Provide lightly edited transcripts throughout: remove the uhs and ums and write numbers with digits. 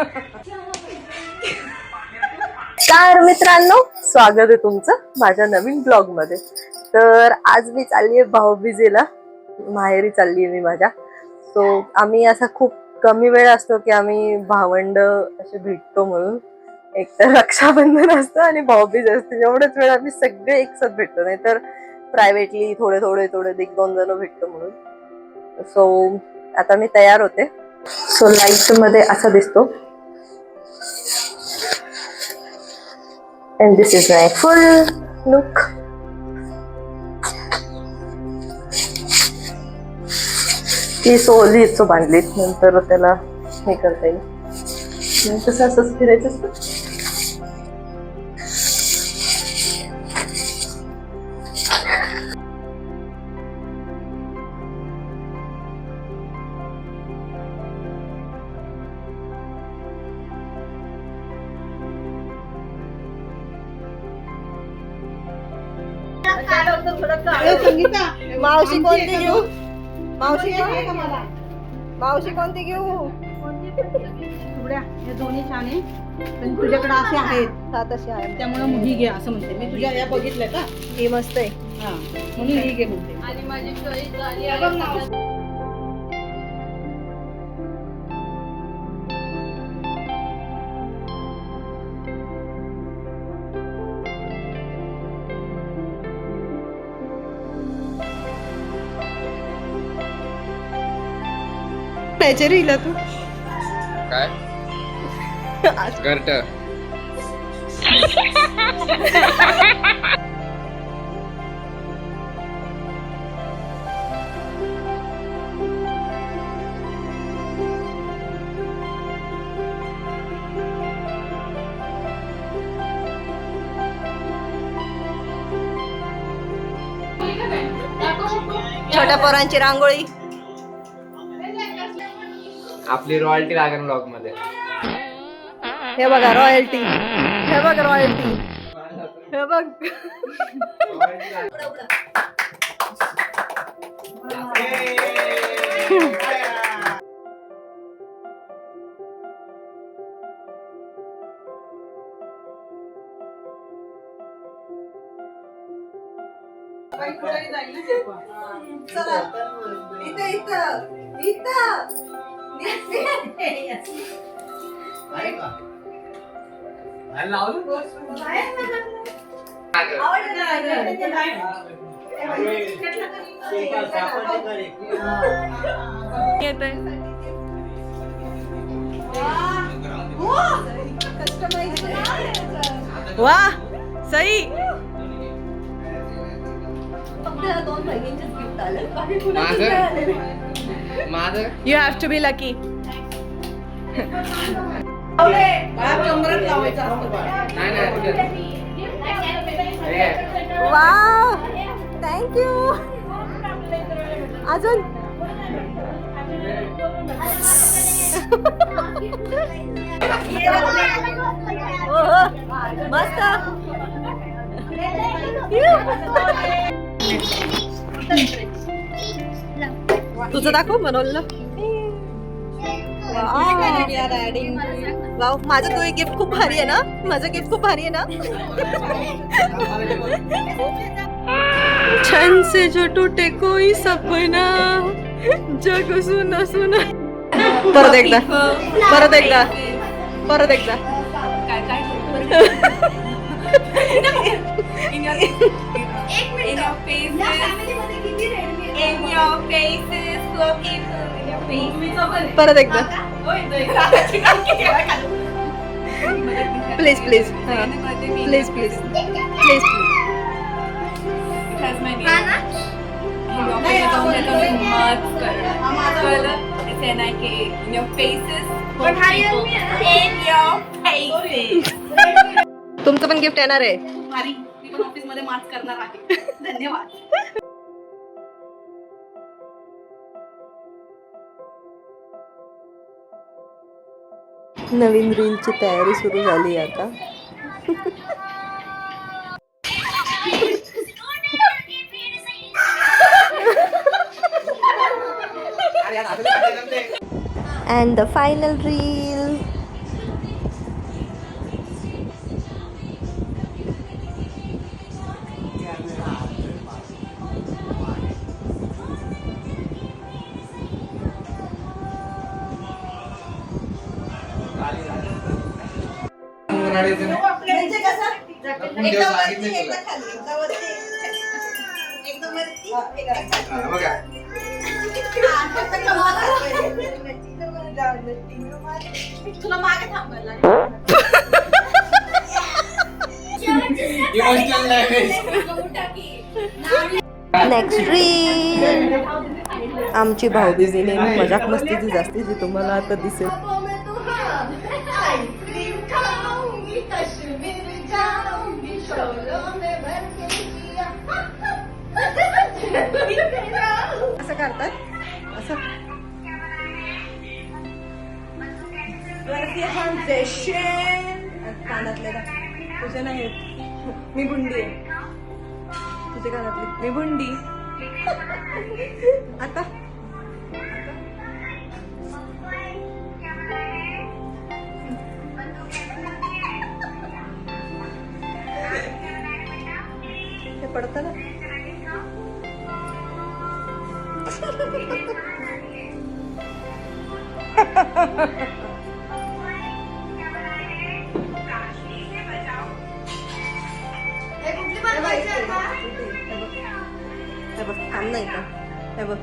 नमस्कार मित्रांनो, स्वागत आहे तुमचं माझ्या नवीन ब्लॉग मध्ये. तर आज मी चालली आहे भाऊबीजेला, माहेरी चालली आहे मी माझ्या. सो आम्ही असा खूप कमी वेळ असतो की आम्ही भावंड असे भेटतो म्हणून. एक तर रक्षाबंधन असतं आणि भाऊबीज असते, एवढंच वेळ आम्ही सगळे एकसाथ भेटतो, नाही तर प्रायव्हेटली थोडे थोडे थोडे एक दोन जण भेटतो म्हणून. सो आता मी तयार होते. सो लाईट मध्ये असा दिसतो. And this is my full look. ती सोली सो बांधलीत, नंतर त्याला हे करता येईल. तसं असंच फिरायचं असतं. मावशी कोणती घेऊ? मावशी कोणती घेऊ? हे दोन्ही छान आहे, पण तुझ्याकडे असे आहेत तशी आहे त्यामुळे मुली घे असं म्हणते मी. तुझ्या या बघितल्या का? ही मस्त आहे. हा, म्हणून ही घे म्हणते. आणि माझी चॉईस झाली आहे. हिला तू काय घरट छोट्या पोरांची रांगोळी. आपली रॉयल्टी लागेल ब्लॉग मध्ये. हे बघा रॉयल्टी, हे बघ रॉयल्टी, हे बघ. वा Sai. You have to be lucky. Wow, thank you. अजून मस्त. तुझं दाखव बनवलं. वाव, माझं तो एक गिफ्ट खूप भारी आहे ना. माझं गिफ्ट खूप भारी आहे ना. छन से जो टूटे कोई सपना जग सुना सुना. परत एकदा, परत एकदा, परत एकदा. परत एकदा please please please please please. तुमचं पण गिफ्ट येणार आहे. मी पण ऑफिस मध्ये मार्च करणार आहे. धन्यवाद. नवीन रीलची तयारी सुरू झाली आता. And the final reel. काढायचं नाही. म्हणजे कसं आपण एकदा जेव्हा वरती, सांगितलं एकदा तुला. खाली, एकदा वरती, एकदा वरती, एकदा खाली. हा, बघा फक्त कमाल आहे. तुला मागे थांबायला इमोशनल लँग्वेज. Next reel. आमची भाऊबीजी नेहमी मजाक मस्तीची जास्ती जी तुम्हाला आता दिसेल. असं करतात असं वरती कानातले तुझे नाही मी बुंडी आहे तुझे कानातले मी बुंडी आता हे पडतं ना हे बघ थांब नाही का हे बघ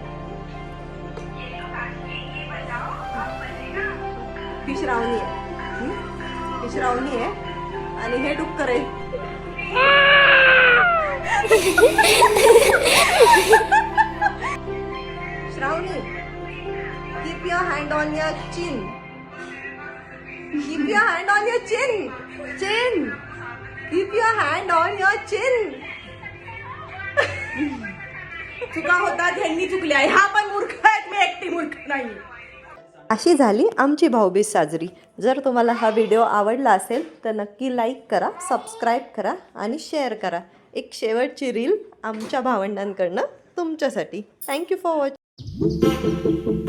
ही श्रावणी आहे ही श्रावणी आहे आणि हे डुक्कर आहे Shravani keep your hand on your chin keep your hand on your chin chin keep your hand on your chin चुका होतात ह्यांनी चुकल्या ह्या पण मूर्ख आहेत मी एकटी मूर्ख नाही. अशी झाली आमची भाऊबीज साजरी. जर तुम्हाला हा व्हिडिओ आवडला असेल तर नक्की लाईक करा, सबस्क्राईब करा आणि शेअर करा. एक शेवटची रील आमच्या भावंडांकडनं तुमच्यासाठी. Thank you for watching.